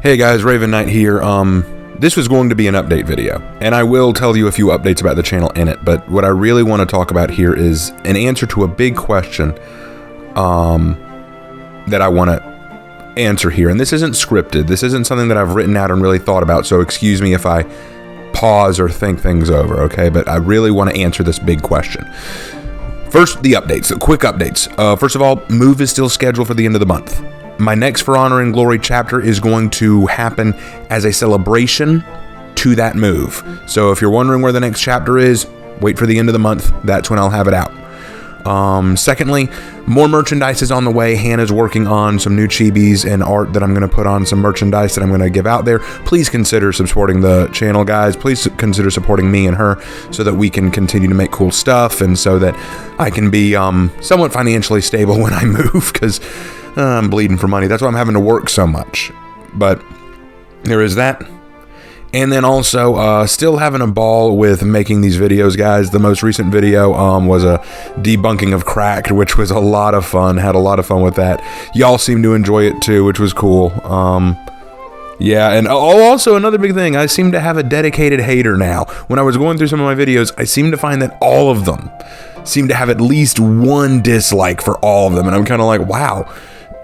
Hey guys, Raven Knight here. This was going to be an update video, and I will tell you a few updates about the channel in it, but what I really want to talk about here is an answer to a big question that I want to answer here. And this isn't scripted. This isn't something that I've written out and really thought about, so excuse me if I pause or think things over, okay? But I really want to answer this big question. First, the updates, the quick updates. First of all, move is still scheduled for the end of the month. My next For Honor and Glory chapter is going to happen as a celebration to that move. So if you're wondering where the next chapter is, wait for the end of the month. That's when I'll have it out. Secondly, more merchandise is on the way. Hannah's working on some new chibis and art that I'm going to put on some merchandise that I'm going to give out there. Please consider supporting the channel, guys. Please consider supporting me and her so that we can continue to make cool stuff and so that I can be somewhat financially stable when I move, because I'm bleeding for money. That's why I'm having to work so much. But there is that. And then also, still having a ball with making these videos, guys. The most recent video was a debunking of crack, which was a lot of fun. Had a lot of fun with that. Y'all seem to enjoy it too, which was cool. Yeah, and also another big thing, I seem to have a dedicated hater now. When I was going through some of my videos, I seem to find that all of them seem to have at least one dislike for all of them. And I'm kind of like, wow.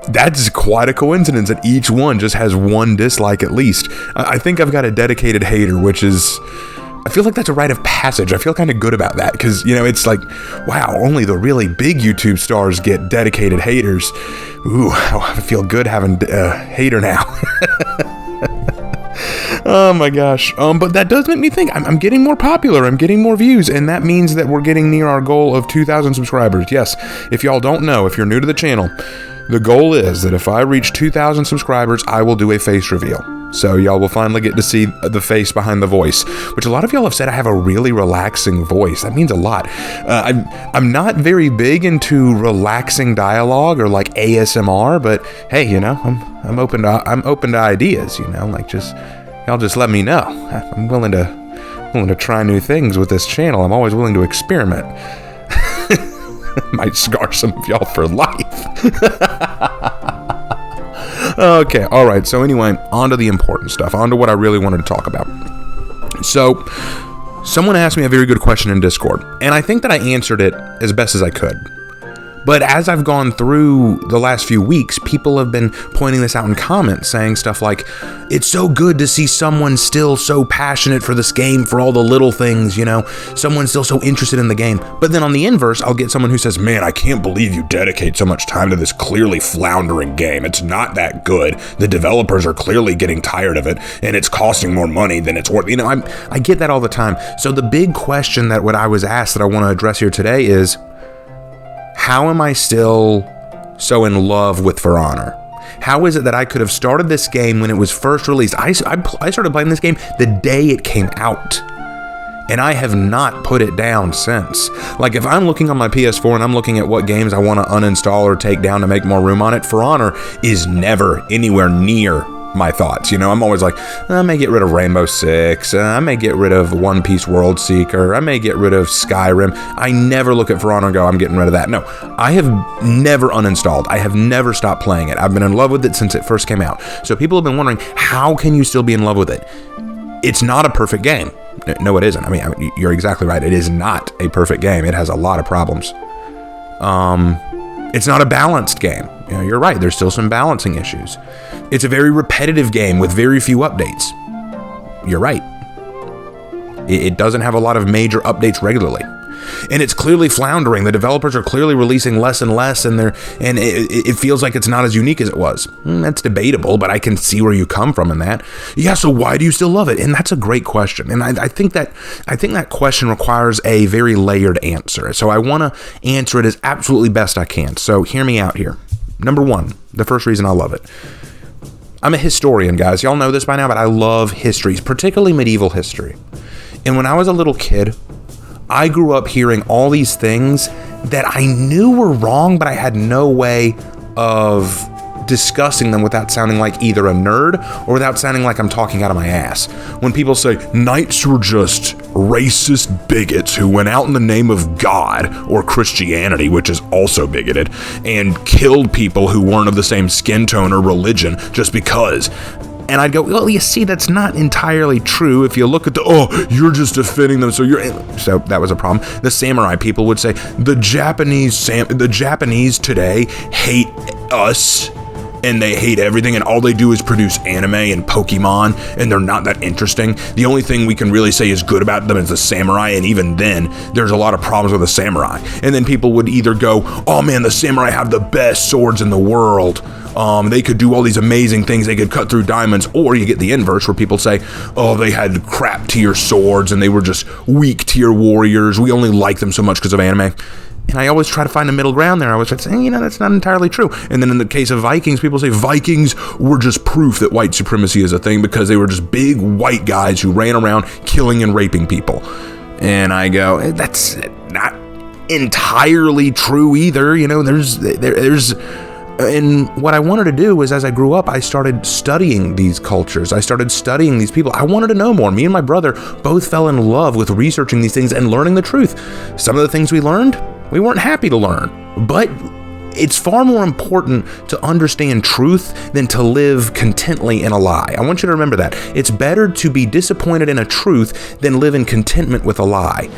That's quite a coincidence that each one just has one dislike at least. I think I've got a dedicated hater, which is, I feel like that's a rite of passage. I feel kind of good about that because, you know, it's like, wow, only the really big YouTube stars get dedicated haters. Ooh, I feel good having a hater now. Oh my gosh. But that does make me think I'm getting more popular. I'm getting more views, and that means that we're getting near our goal of 2,000 subscribers. Yes, if y'all don't know, if you're new to the channel, the goal is that if I reach 2,000 subscribers, I will do a face reveal. So y'all will finally get to see the face behind the voice, which a lot of y'all have said I have a really relaxing voice. That means a lot. I'm not very big into relaxing dialogue or like ASMR, but hey, you know, I'm open to ideas. You know, like y'all just let me know. I'm willing to try new things with this channel. I'm always willing to experiment. Might scar some of y'all for life. Okay, alright, so anyway, on to the important stuff, on to what I really wanted to talk about. So, someone asked me a very good question in Discord, and I think that I answered it as best as I could. But as I've gone through the last few weeks, people have been pointing this out in comments, saying stuff like, it's so good to see someone still so passionate for this game, for all the little things, you know, someone still so interested in the game. But then on the inverse, I'll get someone who says, man, I can't believe you dedicate so much time to this clearly floundering game. It's not that good. The developers are clearly getting tired of it, and it's costing more money than it's worth. You know, I get that all the time. So the big question that what I was asked that I want to address here today is, how am I still so in love with For Honor? How is it that I could have started this game when it was first released? I started playing this game the day it came out, and I have not put it down since. Like, if I'm looking on my PS4 and I'm looking at what games I want to uninstall or take down to make more room on it, For Honor is never anywhere near my thoughts. You know, I'm always like, I may get rid of Rainbow Six, I may get rid of One Piece World Seeker, I may get rid of Skyrim. I never look at For Honor and go, I'm getting rid of that. No, I have never uninstalled. I have never stopped playing it. I've been in love with it since it first came out. So people have been wondering, how can you still be in love with it? It's not a perfect game. No, it isn't. I mean, you're exactly right. It is not a perfect game. It has a lot of problems. It's not a balanced game. You know, you're right. There's still some balancing issues. It's a very repetitive game with very few updates. You're right. It doesn't have a lot of major updates regularly. And it's clearly floundering. The developers are clearly releasing less and less, and it feels like it's not as unique as it was. That's debatable, but I can see where you come from in that. Yeah, so why do you still love it? And that's a great question. And I think that question requires a very layered answer. So I want to answer it as absolutely best I can. So hear me out here. Number one, the first reason I love it. I'm a historian, guys. Y'all know this by now, but I love histories, particularly medieval history. And when I was a little kid, I grew up hearing all these things that I knew were wrong, but I had no way of discussing them without sounding like either a nerd or without sounding like I'm talking out of my ass. When people say knights were just racist bigots who went out in the name of God or Christianity, which is also bigoted, and killed people who weren't of the same skin tone or religion just because. And I'd go, well, you see, that's not entirely true. If you look at you're just defending them, so that was a problem. The samurai people would say, the Japanese today hate us, and they hate everything, and all they do is produce anime and Pokemon, and they're not that interesting. The only thing we can really say is good about them is the samurai, and even then, there's a lot of problems with the samurai. And then people would either go, oh man, the samurai have the best swords in the world. They could do all these amazing things. They could cut through diamonds. Or you get the inverse where people say, oh, they had crap tier swords and they were just weak tier warriors. We only like them so much because of anime. And I always try to find a middle ground there. I always try to say, that's not entirely true. And then in the case of Vikings, people say Vikings were just proof that white supremacy is a thing because they were just big white guys who ran around killing and raping people. And I go, that's not entirely true either. And what I wanted to do was, as I grew up, I started studying these cultures. I started studying these people. I wanted to know more. Me and my brother both fell in love with researching these things and learning the truth. Some of the things we learned, we weren't happy to learn. But it's far more important to understand truth than to live contently in a lie. I want you to remember that. It's better to be disappointed in a truth than live in contentment with a lie.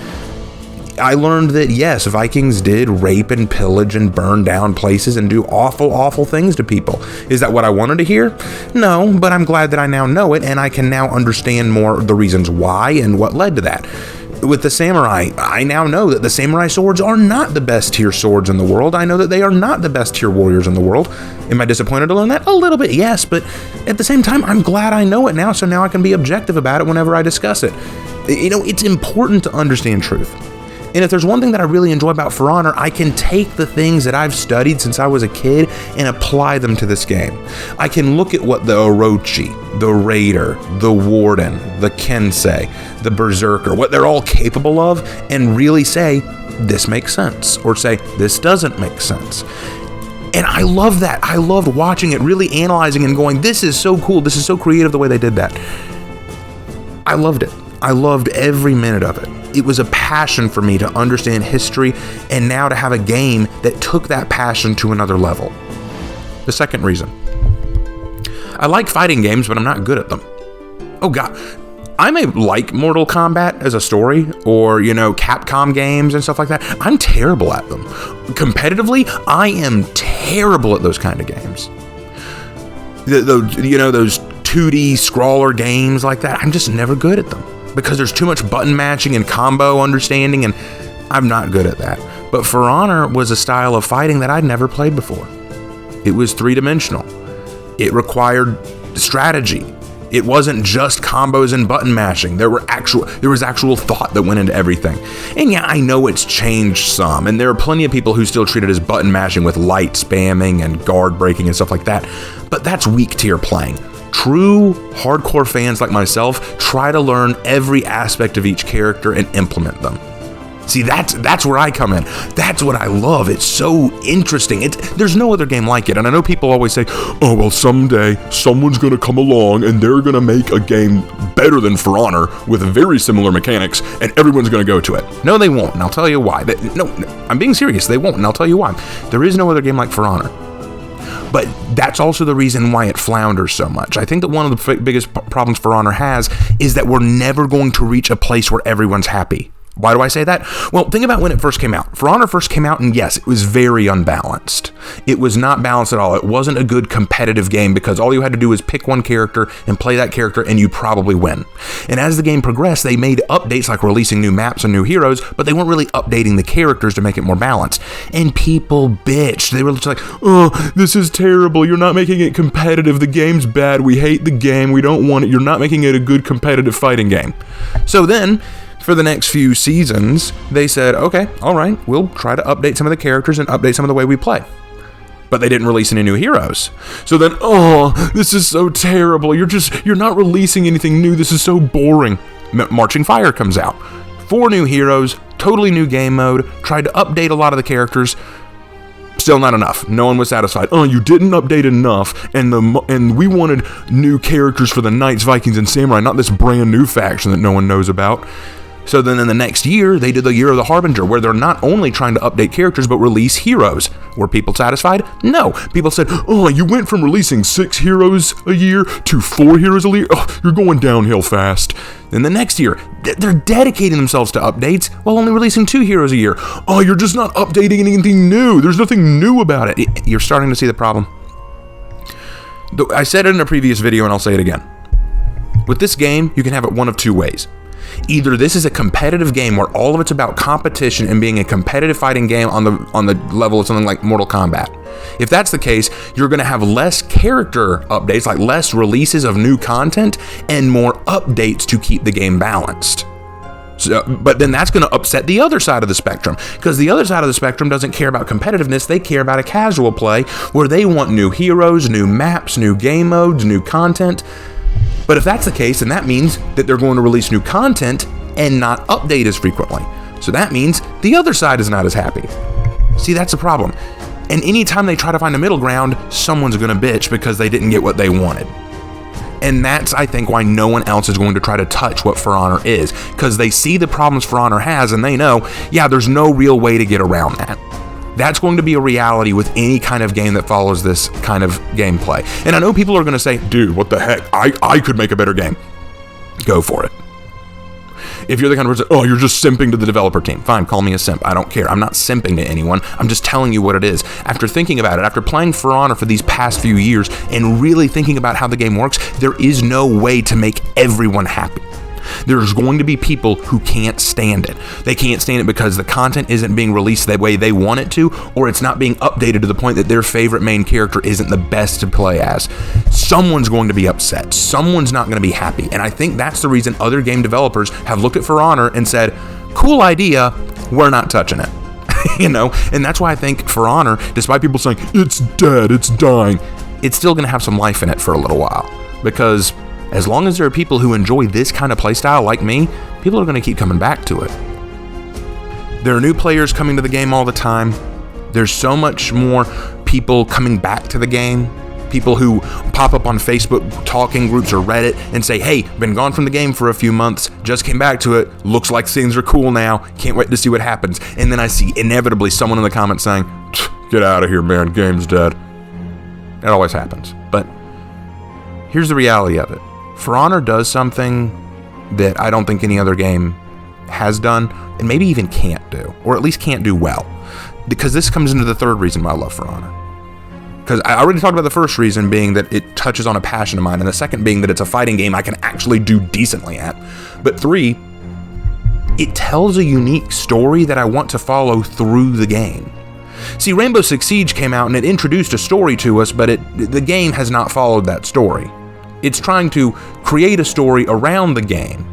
I learned that, yes, Vikings did rape and pillage and burn down places and do awful, awful things to people. Is that what I wanted to hear? No, but I'm glad that I now know it, and I can now understand more the reasons why and what led to that. With the samurai, I now know that the samurai swords are not the best tier swords in the world. I know that they are not the best tier warriors in the world. Am I disappointed to learn that? A little bit, yes, but at the same time, I'm glad I know it now, so now I can be objective about it whenever I discuss it. It's important to understand truth. And if there's one thing that I really enjoy about For Honor, I can take the things that I've studied since I was a kid and apply them to this game. I can look at what the Orochi, the Raider, the Warden, the Kensei, the Berserker, what they're all capable of, and really say, this makes sense, or say, this doesn't make sense. And I love that. I loved watching it, really analyzing and going, this is so cool, this is so creative the way they did that. I loved it. I loved every minute of it. It was a passion for me to understand history and now to have a game that took that passion to another level. The second reason. I like fighting games, but I'm not good at them. Oh God. I may like Mortal Kombat as a story or, Capcom games and stuff like that. I'm terrible at them. Competitively, I am terrible at those kind of games. Those 2D scrawler games like that, I'm just never good at them. Because there's too much button matching and combo understanding, and I'm not good at that. But For Honor was a style of fighting that I'd never played before. It was three-dimensional. It required strategy. It wasn't just combos and button mashing. There was actual thought that went into everything. And yeah, I know it's changed some, and there are plenty of people who still treat it as button mashing with light spamming and guard breaking and stuff like that. But that's weak tier playing. True hardcore fans like myself try to learn every aspect of each character and implement them. See, that's where I come in. That's what I love. It's so interesting. There's no other game like it. And I know people always say, oh, well, someday someone's going to come along and they're going to make a game better than For Honor with very similar mechanics and everyone's going to go to it. No, they won't. And I'll tell you why. No, I'm being serious. They won't. And I'll tell you why. There is no other game like For Honor. But that's also the reason why it flounders so much. I think that one of the biggest problems For Honor has is that we're never going to reach a place where everyone's happy. Why do I say that? Well, think about when it first came out. For Honor first came out, and yes, it was very unbalanced. It was not balanced at all. It wasn't a good competitive game because all you had to do was pick one character and play that character, and you'd probably win. And as the game progressed, they made updates like releasing new maps and new heroes, but they weren't really updating the characters to make it more balanced. And people bitched. They were just like, oh, this is terrible. You're not making it competitive. The game's bad. We hate the game. We don't want it. You're not making it a good competitive fighting game. So then, for the next few seasons, they said, okay, all right, we'll try to update some of the characters and update some of the way we play. But they didn't release any new heroes. So then, oh, this is so terrible. You're not releasing anything new. This is so boring. Marching Fire comes out. 4 new heroes, totally new game mode, tried to update a lot of the characters. Still not enough. No one was satisfied. Oh, you didn't update enough, and we wanted new characters for the Knights, Vikings, and Samurai, not this brand new faction that no one knows about. So then in the next year, they did the Year of the Harbinger, where they're not only trying to update characters, but release heroes. Were people satisfied? No. People said, oh, you went from releasing 6 heroes a year to 4 heroes a year? Oh, you're going downhill fast. Then the next year, they're dedicating themselves to updates while only releasing 2 heroes a year. Oh, you're just not updating anything new. There's nothing new about it. You're starting to see the problem. I said it in a previous video, and I'll say it again. With this game, you can have it one of 2 ways. Either this is a competitive game where all of it's about competition and being a competitive fighting game on the level of something like Mortal Kombat. If that's the case, you're going to have less character updates, like less releases of new content, and more updates to keep the game balanced. So, but then that's going to upset the other side of the spectrum, because the other side of the spectrum doesn't care about competitiveness. They care about a casual play where they want new heroes, new maps, new game modes, new content. But if that's the case, then that means that they're going to release new content and not update as frequently. So that means the other side is not as happy. See, that's the problem. And anytime they try to find a middle ground, someone's going to bitch because they didn't get what they wanted. And that's, I think, why no one else is going to try to touch what For Honor is, because they see the problems For Honor has, and they know, yeah, there's no real way to get around that. That's going to be a reality with any kind of game that follows this kind of gameplay. And I know people are going to say, dude, what the heck? I could make a better game. Go for it. If you're the kind of person, oh, you're just simping to the developer team. Fine, call me a simp. I don't care. I'm not simping to anyone. I'm just telling you what it is. After thinking about it, after playing For Honor for these past few years and really thinking about how the game works, there is no way to make everyone happy. There's going to be people who can't stand it. They can't stand it because the content isn't being released the way they want it to, or it's not being updated to the point that their favorite main character isn't the best to play as. Someone's going to be upset. Someone's not going to be happy. And I think that's the reason other game developers have looked at For Honor and said, cool idea, we're not touching it. And that's why I think For Honor, despite people saying, it's dead, it's dying, it's still going to have some life in it for a little while. Because as long as there are people who enjoy this kind of playstyle like me, people are going to keep coming back to it. There are new players coming to the game all the time. There's so much more people coming back to the game. People who pop up on Facebook talking groups or Reddit and say, hey, been gone from the game for a few months, just came back to it, looks like things are cool now, can't wait to see what happens. And then I see inevitably someone in the comments saying, get out of here, man, game's dead. That always happens. But here's the reality of it. For Honor does something that I don't think any other game has done, and maybe even can't do, or at least can't do well. Because this comes into the third reason why I love For Honor. Because I already talked about the first reason being that it touches on a passion of mine, and the second being that it's a fighting game I can actually do decently at. But 3, it tells a unique story that I want to follow through the game. See, Rainbow Six Siege came out and it introduced a story to us, but the game has not followed that story. It's trying to create a story around the game.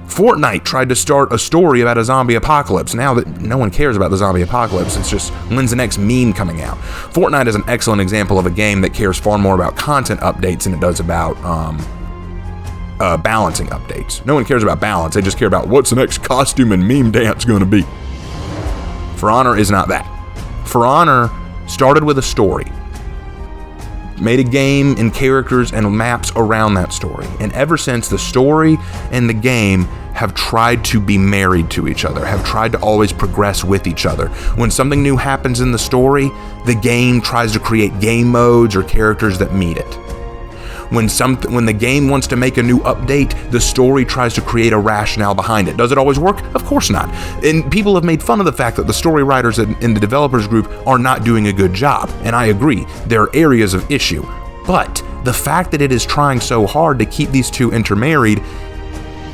Fortnite tried to start a story about a zombie apocalypse. Now that no one cares about the zombie apocalypse, it's just when's the next meme coming out. Fortnite is an excellent example of a game that cares far more about content updates than it does about balancing updates. No one cares about balance, they just care about what's the next costume and meme dance going to be. For Honor is not that. For Honor started with a story, made a game and characters and maps around that story. And ever since, the story and the game have tried to be married to each other, have tried to always progress with each other. When something new happens in the story, the game tries to create game modes or characters that meet it. When the game wants to make a new update, the story tries to create a rationale behind it. Does it always work? Of course not. And people have made fun of the fact that the story writers in the developers group are not doing a good job. And I agree, there are areas of issue. But the fact that it is trying so hard to keep these two intermarried,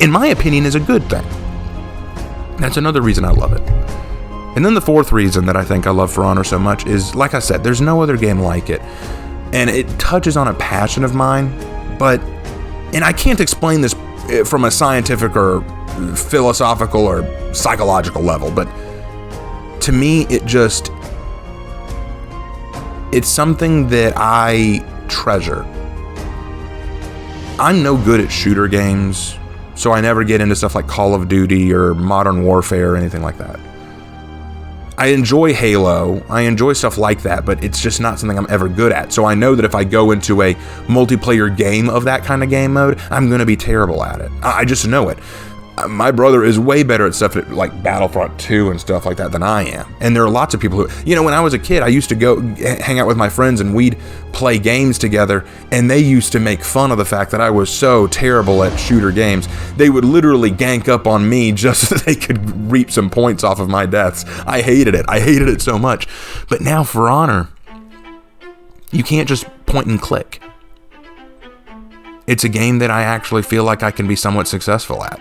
in my opinion, is a good thing. That's another reason I love it. And then the fourth reason that I think I love For Honor so much is, like I said, there's no other game like it. And it touches on a passion of mine, and I can't explain this from a scientific or philosophical or psychological level, but to me, it's something that I treasure. I'm no good at shooter games, so I never get into stuff like Call of Duty or Modern Warfare or anything like that. I enjoy Halo, I enjoy stuff like that, but it's just not something I'm ever good at. So I know that if I go into a multiplayer game of that kind of game mode, I'm going to be terrible at it. I just know it. my brother is way better at stuff like Battlefront 2 and stuff like that than I am. And there are lots of people who, when I was a kid, I used to go hang out with my friends and we'd play games together, and they used to make fun of the fact that I was so terrible at shooter games. They would literally gank up on me just so they could reap some points off of my deaths. I hated it so much. But now For Honor, you can't just point and click. It's a game that I actually feel like I can be somewhat successful at.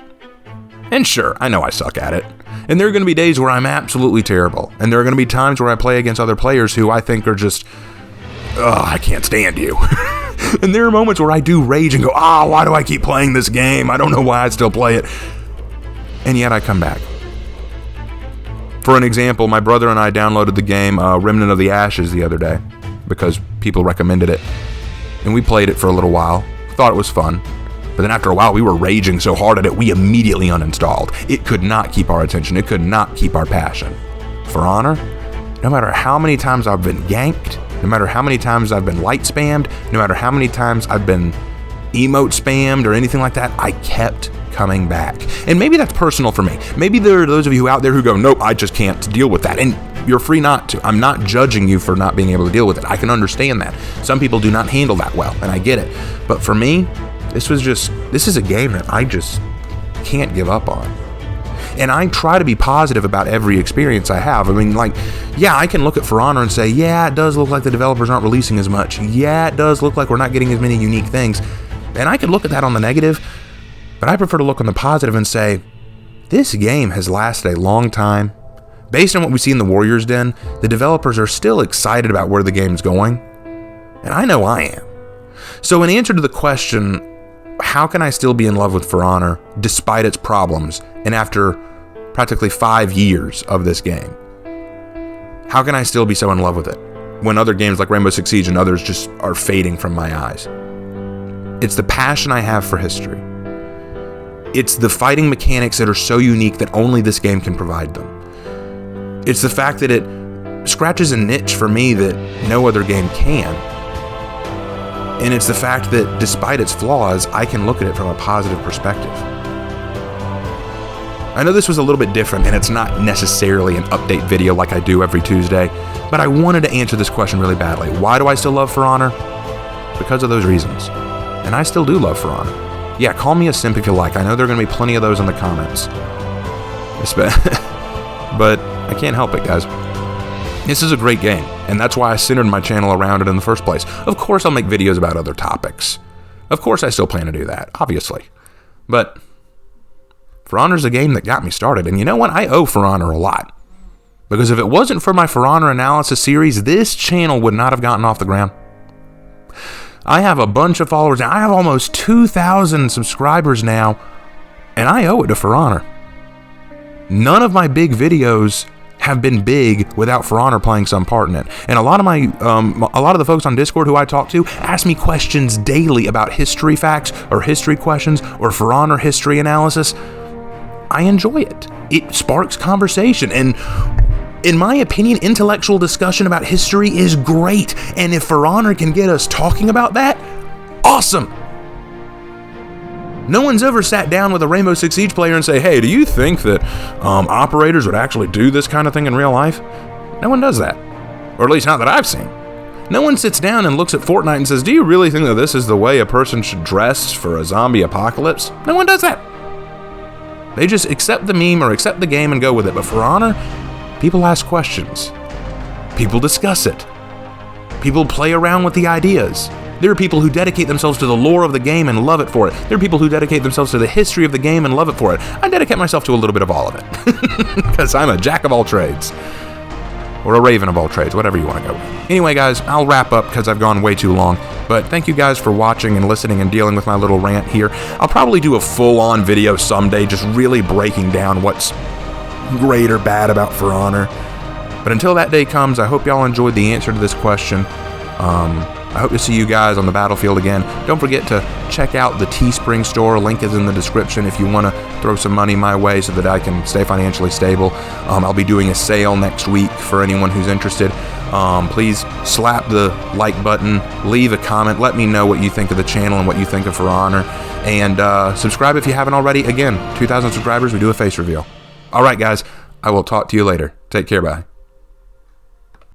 And sure, I know I suck at it. And there are going to be days where I'm absolutely terrible. And there are going to be times where I play against other players who I think are just, I can't stand you. And there are moments where I do rage and go, why do I keep playing this game? I don't know why I still play it. And yet I come back. For an example, my brother and I downloaded the game Remnant of the Ashes the other day because people recommended it. And we played it for a little while. Thought it was fun. But then after a while, we were raging so hard at it, we immediately uninstalled. It could not keep our attention. It could not keep our passion. For Honor, no matter how many times I've been ganked, no matter how many times I've been light spammed, no matter how many times I've been emote spammed or anything like that, I kept coming back. And maybe that's personal for me. Maybe there are those of you out there who go, nope, I just can't deal with that. And you're free not to. I'm not judging you for not being able to deal with it. I can understand that. Some people do not handle that well, and I get it. But for me, this is a game that I just can't give up on. And I try to be positive about every experience I have. I mean, I can look at For Honor and say, yeah, it does look like the developers aren't releasing as much. Yeah, it does look like we're not getting as many unique things. And I could look at that on the negative, but I prefer to look on the positive and say, this game has lasted a long time. Based on what we see in the Warriors Den, the developers are still excited about where the game's going. And I know I am. So in answer to the question, how can I still be in love with For Honor despite its problems and after practically 5 years of this game? How can I still be so in love with it when other games like Rainbow Six Siege and others just are fading from my eyes? It's the passion I have for history. It's the fighting mechanics that are so unique that only this game can provide them. It's the fact that it scratches a niche for me that no other game can. And it's the fact that despite its flaws, I can look at it from a positive perspective. I know this was a little bit different and it's not necessarily an update video like I do every Tuesday, but I wanted to answer this question really badly. Why do I still love For Honor? Because of those reasons. And I still do love For Honor. Yeah, call me a simp if you like. I know there are going to be plenty of those in the comments. But I can't help it, guys. This is a great game, and that's why I centered my channel around it in the first place. Of course I'll make videos about other topics. Of course I still plan to do that, obviously. But For Honor's a game that got me started, and you know what? I owe For Honor a lot. Because if it wasn't for my For Honor analysis series, this channel would not have gotten off the ground. I have a bunch of followers now. I have almost 2,000 subscribers now, and I owe it to For Honor. None of my big videos have been big without For Honor playing some part in it. And a lot of the folks on Discord who I talk to ask me questions daily about history facts or history questions or For Honor history analysis. I enjoy it. It sparks conversation, and in my opinion, intellectual discussion about history is great. And if For Honor can get us talking about that, awesome. No one's ever sat down with a Rainbow Six Siege player and say, hey, do you think that operators would actually do this kind of thing in real life? No one does that. Or at least not that I've seen. No one sits down and looks at Fortnite and says, do you really think that this is the way a person should dress for a zombie apocalypse? No one does that. They just accept the meme or accept the game and go with it. But For Honor, people ask questions. People discuss it. People play around with the ideas. There are people who dedicate themselves to the lore of the game and love it for it. There are people who dedicate themselves to the history of the game and love it for it. I dedicate myself to a little bit of all of it. Because I'm a jack of all trades. Or a raven of all trades, whatever you want to go with. Anyway, guys, I'll wrap up because I've gone way too long. But thank you guys for watching and listening and dealing with my little rant here. I'll probably do a full-on video someday just really breaking down what's great or bad about For Honor. But until that day comes, I hope y'all enjoyed the answer to this question. I hope to see you guys on the battlefield again. Don't forget to check out the Teespring store. Link is in the description if you want to throw some money my way so that I can stay financially stable. I'll be doing a sale next week for anyone who's interested. Please slap the like button, leave a comment, let me know what you think of the channel and what you think of For Honor. And subscribe if you haven't already. Again, 2,000 subscribers, we do a face reveal. All right, guys. I will talk to you later. Take care. Bye.